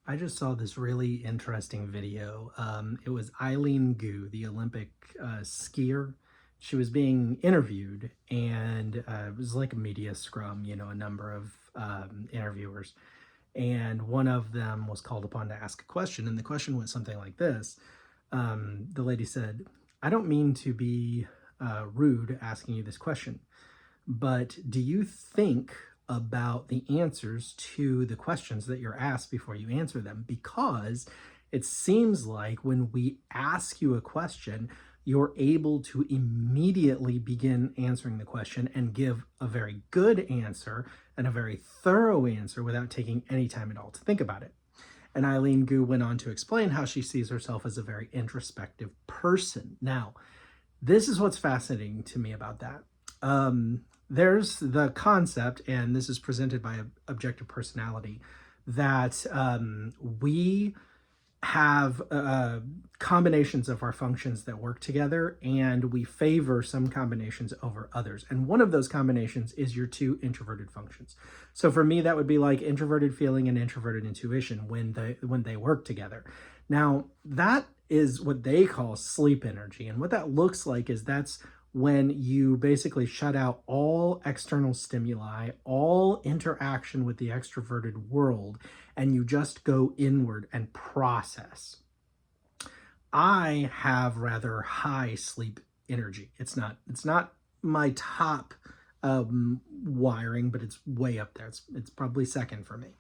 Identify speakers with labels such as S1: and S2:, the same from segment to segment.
S1: I just saw this really interesting video. It was Eileen the Olympic skier. She was being interviewed, and it was like a media scrum, a number of interviewers. And one of them was called upon to ask a question. And the question went something like this. The lady said, I don't mean to be rude asking you this question, but do you think about the answers to the questions that you're asked before you answer them? Because it seems like when we ask you a question, you're able to immediately begin answering the question and give a very good answer and a very thorough answer without taking any time at all to think about it. And Eileen Gu went on to explain how she sees herself as a very introspective person. Now, this is what's fascinating to me about that. There's the concept, and this is presented by objective personality, that we have combinations of our functions that work together, and we favor some combinations over others. And one of those combinations is your two introverted functions. So for me, that would be like introverted feeling and introverted intuition when they work together. Now, that is what they call sleep energy. And what that looks like is that's when you basically shut out all external stimuli, all interaction with the extroverted world, and you just go inward and process. I have rather high sleep energy. It's not my top wiring, but it's way up there. It's probably second for me.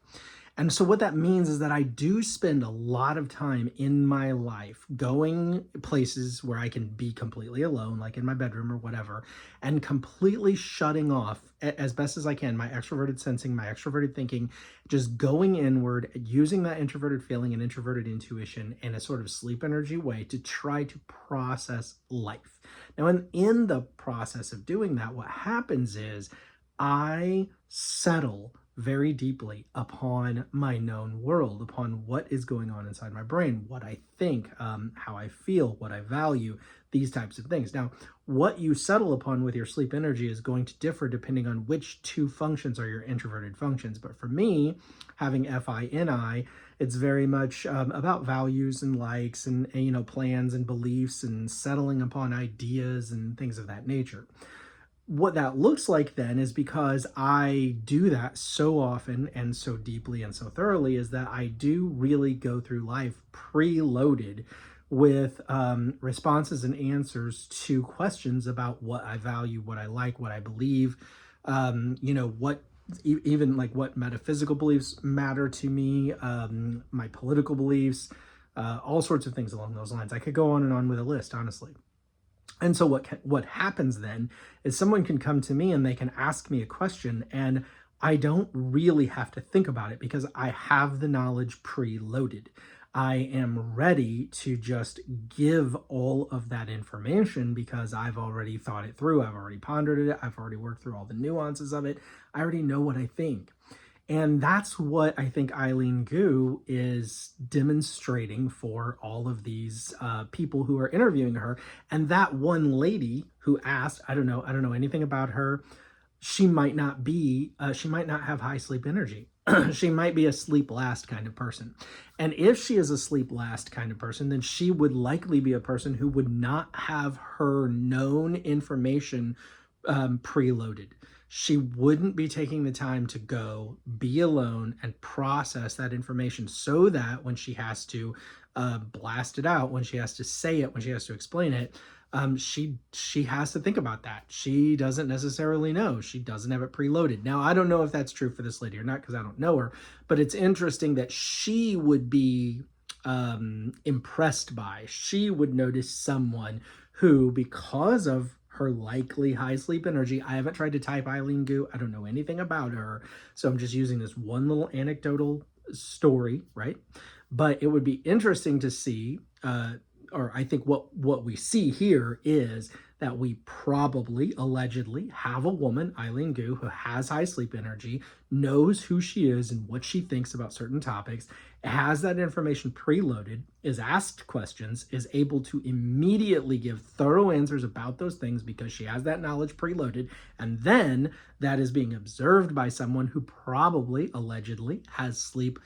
S1: And so what that means is that I do spend a lot of time in my life going places where I can be completely alone, like in my bedroom or whatever, and completely shutting off as best as I can my extroverted sensing, my extroverted thinking, just going inward, using that introverted feeling and introverted intuition in a sort of sleep energy way to try to process life. Now, in the process of doing that, what happens is I settle very deeply upon my known world, upon what is going on inside my brain, what I think, how I feel, what I value, these types of things. Now, what you settle upon with your sleep energy is going to differ depending on which two functions are your introverted functions. But for me, having FINI, it's very much about values and likes and plans and beliefs and settling upon ideas and things of that nature. What that looks like then is, because I do that so often and so deeply and so thoroughly, is that I do really go through life preloaded with responses and answers to questions about what I value, what I like, what I believe, what even like what metaphysical beliefs matter to me, my political beliefs, all sorts of things along those lines. I could go on and on with a list, honestly. And so what happens then is someone can come to me and they can ask me a question, and I don't really have to think about it because I have the knowledge preloaded. I am ready to just give all of that information because I've already thought it through. I've already pondered it. I've already worked through all the nuances of it. I already know what I think. And that's what I think Eileen Gu is demonstrating for all of these people who are interviewing her. And that one lady who asked, I don't know anything about her. She might not have high sleep energy. She might be a sleep last kind of person. And if she is a sleep last kind of person, then she would likely be a person who would not have her known information preloaded. She wouldn't be taking the time to go be alone and process that information so that when she has to blast it out, when she has to say it, when she has to explain it, she has to think about that. She doesn't necessarily know. She doesn't have it preloaded. Now, I don't know if that's true for this lady or not because I don't know her, but it's interesting that she would be impressed by. She would notice someone who, because of her likely high sleep energy. I haven't tried to type Eileen Gu. I don't know anything about her. So I'm just using this one little anecdotal story, right? But it would be interesting to see, or I think what we see here is that we probably, allegedly, have a woman, Eileen Gu, who has high sleep energy, knows who she is and what she thinks about certain topics, has that information preloaded, is asked questions, is able to immediately give thorough answers about those things because she has that knowledge preloaded, and then that is being observed by someone who probably, allegedly, has sleep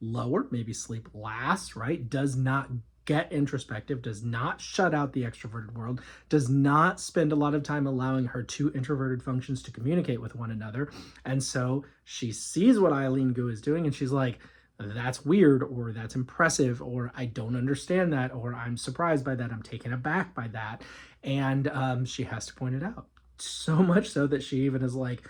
S1: lower, maybe sleep last, right? Does not get introspective, does not shut out the extroverted world, does not spend a lot of time allowing her two introverted functions to communicate with one another. And so she sees what Eileen Gu is doing and she's like, that's weird, or that's impressive, or I don't understand that, or I'm surprised by that, I'm taken aback by that. And she has to point it out. So much so that she even is like,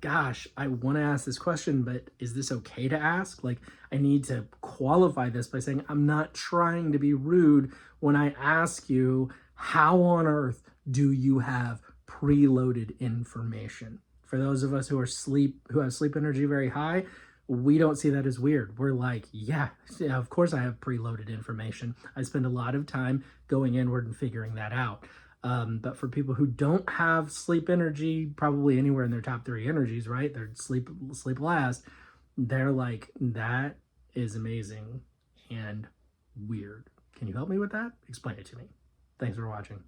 S1: gosh, I want to ask this question, but is this okay to ask? Like, I need to qualify this by saying, I'm not trying to be rude when I ask you, how on earth do you have preloaded information? For those of us who have sleep energy very high, we don't see that as weird. We're like, yeah, of course I have preloaded information. I spend a lot of time going inward and figuring that out. But for people who don't have sleep energy, probably anywhere in their top 3 energies, right? They're sleep last. They're like, that is amazing and weird. Can you help me with that? Explain it to me. Thanks for watching.